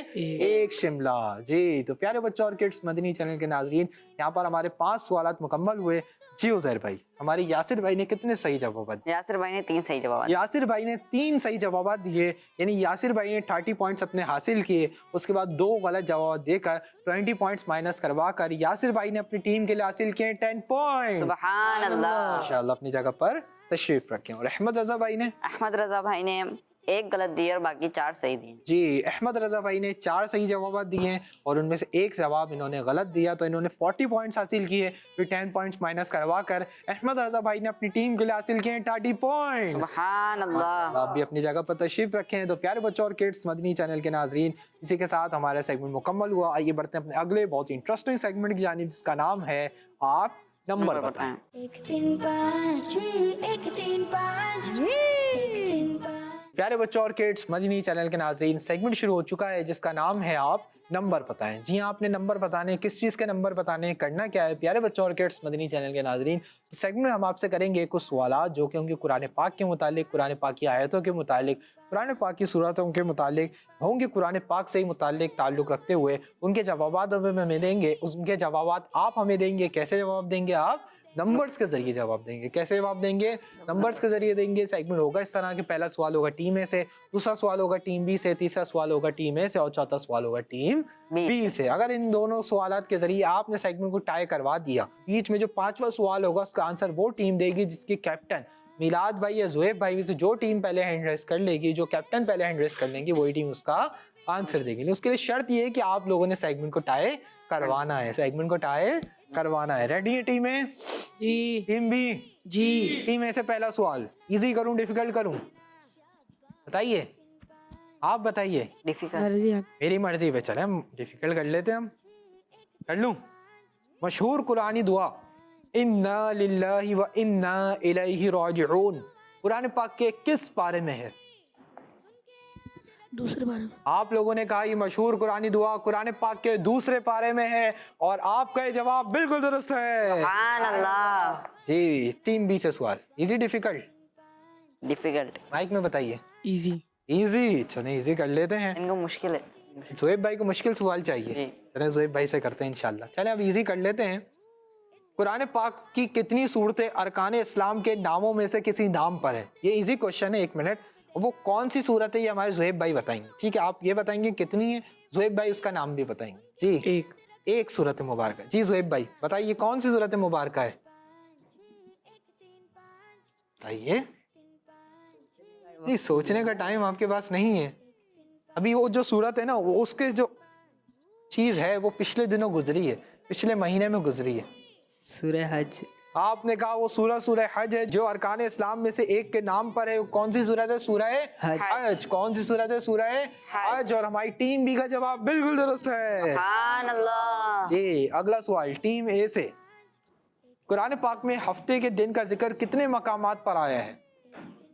1 शिमला। जी, तो प्यारे बच्चों और किड्स मदनी चैनल के नाजरीन, यहाँ पर हमारे 5 सवालात मुकम्मल हुए। जी उज़ैर भाई, हमारे यासिर भाई ने कितने सही जवाब दिए? यासिर भाई ने 3 सही जवाब। यासिर भाई ने 3 सही जवाब दिए, यानी यासिर भाई ने 30 पॉइंट्स अपने हासिल किए। उसके बाद 2 गलत जवाब देकर 20 पॉइंट्स माइनस करवा कर यासिर भाई ने अपनी टीम के लिए हासिल किए 10 पॉइंट्स। सुभान अल्लाह। माशाअल्लाह, अपनी जगह पर तशरीफ रखें। और अहमद रजा भाई ने 1 गलत दिए और बाकी 4 सही दिए। जी, अहमद रजा भाई ने 4 सही जवाब दिए हैं और उनमें से 1 जवाब इन्होंने गलत दिया, तो इन्होंने 40 पॉइंट्स हासिल किए। फिर 10 पॉइंट्स माइनस करवा कर अहमद रजा भाई ने अपनी टीम के लिए हासिल किए 30 पॉइंट्स। सुभान अल्लाह। आप भी अपनी जगह पर तशरीफ रखें। तो प्यारे बच्चों और किड्स मदनी चैनल के नाजरीन, इसी के साथ हमारा सेगमेंट मुकम्मल हुआ। आइए बढ़ते हैं अपने अगले बहुत ही इंटरेस्टिंग सेगमेंट की जानिब, जिसका नाम है आप नंबर बताएं। 1 3 5 1 3 5 1 3 5। प्यारे बच्चों और किड्स मदनी चैनल के नाजरीन, सेगमेंट शुरू हो चुका है जिसका नाम है आप नंबर बताएं। जी हाँ, आपने नंबर बताने, किस चीज़ के नंबर बताने, करना क्या है? प्यारे बच्चों और किड्स मदनी चैनल के नाजरीन, इस सेगमेंट में हम आपसे करेंगे कुछ सवालात जो कि उनके कुरान पाक के मुतालिक, कुरान पाक की आयतों के मुतालिक, कुरान पाक की सूरतों के मुतालिक होंगे, कुरान पाक से ही मुतालिक ताल्लुक़ रखते हुए उनके जवाबात हमें देंगे। उनके जवाबात आप हमें देंगे। कैसे जवाब देंगे आप? नंबर्स के जरिए जवाब देंगे। कैसे जवाब देंगे? नंबर्स के जरिए देंगे। सेगमेंट होगा इस तरह कि पहला सवाल होगा टीम ए से, दूसरा सवाल होगा टीम बी से, तीसरा सवाल होगा टीम ए से और चौथा सवाल होगा टीम बी से। अगर इन दोनों सवालात के जरिए आपने सेगमेंट को टाई करवा दिया, बीच में जो 5वां सवाल होगा उसका आंसर वो टीम देगी जिसकी कैप्टन मिलाद भाई या ज़ुहैब भाई में से जो टीम पहले हैंड रेस कर लेगी, जो कैप्टन पहले हैंड रेस कर लेंगे, वही टीम उसका आंसर देगी। लेकिन उसके लिए शर्त ये है कि आप लोगों ने सेगमेंट को टाई करवाना है, सेगमेंट को टाई करवाना है। रेडी है टीमें? जी टीम बी? जी। टीम ए से पहला सवाल, इजी करूं डिफिकल्ट करूं? बताइए, आप बताइए। डिफिकल्ट। मर्जी आप। मेरी मर्जी पे चले, हम डिफिकल्ट कर लेते हैं। हम कर लूं? मशहूर कुरानी दुआ इन्ना लिल्लाहि व इन्ना इलैहि राजिऊन कुरान पाक के किस पारे में है? दूसरे बारे में। आप लोगों ने कहा ये मशहूर कुरानी दुआ कुरान पाक के दूसरे पारे में है और आपका ये जवाब बिल्कुल दुरुस्त है। सुभान अल्लाह। जी, टीम बी से सवाल, इजी डिफिकल्ट? डिफिकल्ट। माइक में बताइए। इजी। इजी, चले इजी कर लेते हैं। इनको मुश्किल है। ज़ुहैब भाई को मुश्किल सवाल चाहिए, जी। चले ज़ुहैब भाई से करते हैं इंशाल्लाह। चले अब इजी कर लेते हैं। कुरान पाक की कितनी सूरतें अरकान इस्लाम के नामों में से किसी नाम पर है? ये इजी क्वेश्चन है, 1 मिनट। वो कौन सी सूरत है ये हमारे ज़ुहैब भाई बताएंगे, ठीक है? आप ये बताएंगे कितनी है, ज़ुहैब भाई उसका नाम भी बताएंगे। जी, एक सूरत मुबारक। जी ज़ुहैब भाई बताइए कौन सी सूरत मुबारक है, बताइए। नहीं, सोचने का टाइम आपके पास नहीं है अभी। वो जो सूरत है ना, वो उसके जो चीज है वो पिछले दिनों गुजरी है, पिछले महीने में गुजरी है। सूरह हज। आपने कहा वो सूरह हज है जो अरकान इस्लाम में से एक के नाम पर है। वो कौन सी सूरत है? सूरह हज। कौन सी सूरत है? सूरह हज। और हमारी टीम बी का जवाब बिल्कुल दुरुस्त है। सुभान अल्लाह। जी, अगला सवाल टीम ए से। कुरान पाक में हफ्ते के दिन का जिक्र कितने मकामात पर आया है?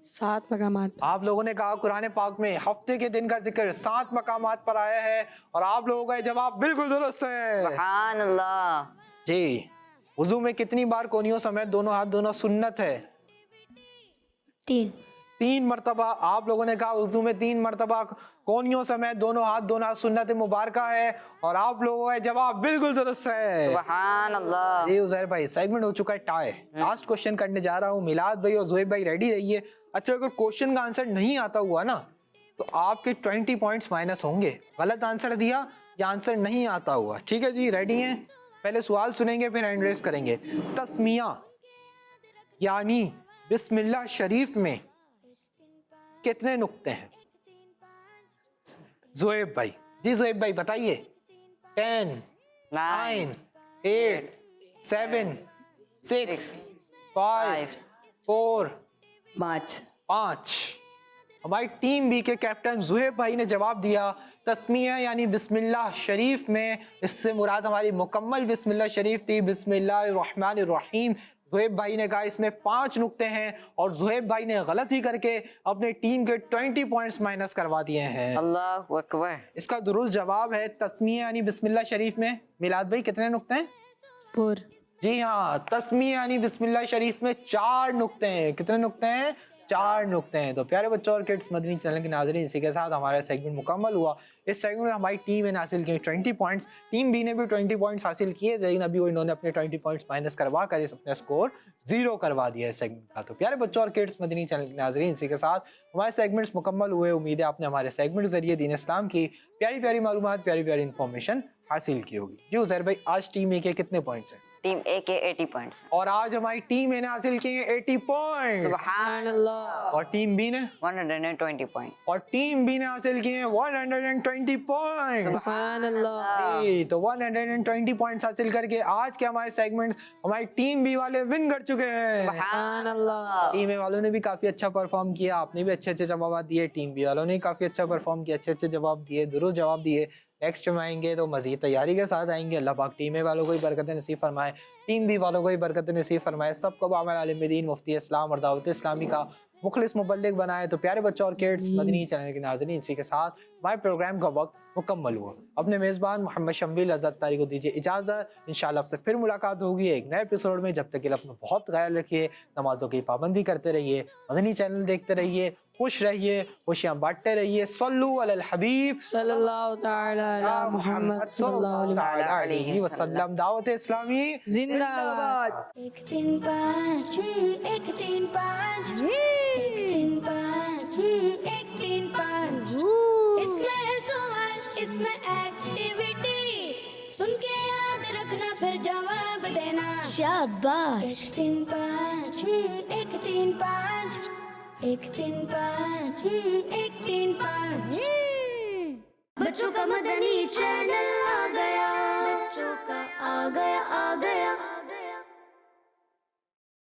7 मकामात। आप लोगों ने कहा कुरान पाक में हफ्ते के दिन का जिक्र 7 मकामात पर आया है और आप लोगों का जवाब बिल्कुल दुरुस्त है। सुभान अल्लाह। जी, वुजू में कितनी बार कोनियों समेत दोनों हाथ धोना सुन्नत है? 3 मरतबा। आप लोगों ने कहा वुजू में 3 मरतबा कोनियों समेत दोनों हाथ धोना सुन्नत मुबारका है और आप लोगों का जवाब बिल्कुल दुरुस्त है। सुभान अल्लाह। जी उज़ैर भाई, सेगमेंट हो चुका है टाई। लास्ट क्वेश्चन करने जा रहा हूँ। मिलाद भाई और ज़ुहैब भाई रेडी रहिए। अच्छा, अगर क्वेश्चन का आंसर नहीं आता हुआ ना तो आपके 20 पॉइंट्स माइनस होंगे। गलत आंसर दिया या आंसर नहीं आता हुआ, ठीक है जी? रेडी हैं? पहले सवाल सुनेंगे फिर हैंड रेस करेंगे। तस्मिया यानी बिस्मिल्लाह शरीफ में कितने नुक्ते हैं? ज़ुहैब भाई। जी ज़ुहैब भाई बताइए। 10 9 8 7 6 5 4 5। हमारी टीम बी के कैप्टन ज़ुहैब भाई ने जवाब दिया तस्मिया यानी बिस्मिल्लाह शरीफ में। इससे मुराद हमारी मुकम्मल बिस्मिल्लाह शरीफ थी, बिस्मिल्लाहिर्रहमानिर्रहीम। ज़ुहैब भाई ने कहा इसमें 5 नुक्ते हैं और ज़ुहैब भाई ने गलत ही करके अपने टीम के 20 पॉइंट्स माइनस करवा दिए हैं। अल्लाहु अकबर। इसका दुरुस्त जवाब है तस्मिया यानी बिस्मिल्लाह शरीफ में। मिलाद भाई कितने नुक्ते हैं? 4। जी हाँ, तस्मिया यानी बिस्मिल्लाह शरीफ में 4 नुक्ते हैं। कितने नुक्ते हैं? 4 नुक्ते हैं। तो प्यारे बच्चों और किड्स मदनी चैनल के नाज़रीन, इसी के साथ हमारा सेगमेंट मुकम्मल हुआ। इस सेगमेंट में हमारी टीम ने हासिल किए 20 पॉइंट्स, टीम बी ने भी 20 पॉइंट्स हासिल किए, लेकिन अभी वो इन्होंने अपने 20 पॉइंट्स माइनस करवा कर इस अपना स्कोर 0 करवा दिया है सेगमेंट का। तो प्यारे बच्चों और किड्स मदनी चैनल के नाज़रीन, इसी के साथ हमारे सेगमेंट्स मुकम्मल हुए। उम्मीद है आपने हमारे सेगमेंट के जरिए दीन इस्लाम की प्यारी प्यारी मालूमात, प्यारी प्यारी इन्फॉर्मेशन हासिल की होगी। जी उज़ैर भाई, आज टीम ए के कितने पॉइंट्स हैं? टीम ए के 80 पॉइंट्स। और आज हमारी टीम ए ने हासिल किए 80 पॉइंट सुभान अल्लाह। और टीम बी ने 120 पॉइंट। और टीम बी ने हासिल किए 120 पॉइंट। सुभान अल्लाह। जी, तो 120 पॉइंट्स हासिल करके आज के हमारे सेगमेंट्स हमारी टीम बी वाले विन कर चुके हैं। सुभान अल्लाह। टीम ए वालों ने भी काफी अच्छा परफॉर्म किया, आपने भी अच्छे अच्छे जवाब दिए। टीम बी वालों ने काफी अच्छा परफॉर्म किया, अच्छे अच्छे जवाब दिए, दुरुस्त जवाब दिए। नेक्स्ट में आएंगे तो मजीद तैयारी के साथ आएंगे। अल्लाह पाक टीम ए वालों को भी बरकत नसीब फरमाए, टीम बी वालों को भी बरकत नसीब फरमाए। सबको आमिल आलिम दीन, मुफ्ती इस्लाम और दावत इस्लामी का मुखलिस मुबल्लिग बनाए। तो प्यारे बच्चों और किड्स मदनी चैनल के नाज़रीन, इसी के साथ हमारे प्रोग्राम का वक्त मुकम्मल हुआ। अपने मेज़बान मोहम्मद शम्बिल अज़द तारी को दीजिए इजाज़त। इंशाअल्लाह आपसे फिर मुलाकात होगी एक नए एपिसोड में। जब तक के लिए अपना बहुत ख्याल रखिए, नमाजों की पाबंदी करते रहिए, मदनी चैनल देखते रहिए, खुश रहिए, खुशियाँ बांटते रहिए। सल्लु अलल हबीब सल्लल्लाहु ताला अला मुहम्मद सल्लल्लाहु अलैहि वसल्लम। दावत इस्लामी जिंदाबाद। 1 3 5 1 3 5 1 3 5 1 3 5। इसमें है सवाल, इसमें एक्टिविटी, सुन के याद रखना फिर जवाब देना। शाबाश। 1 3 5 1 3 तीन पाँच, एक तीन पाँच, एक तीन पाँच। बच्चों का मदनी चैनल आ गया, बच्चों का आ गया, आ गया।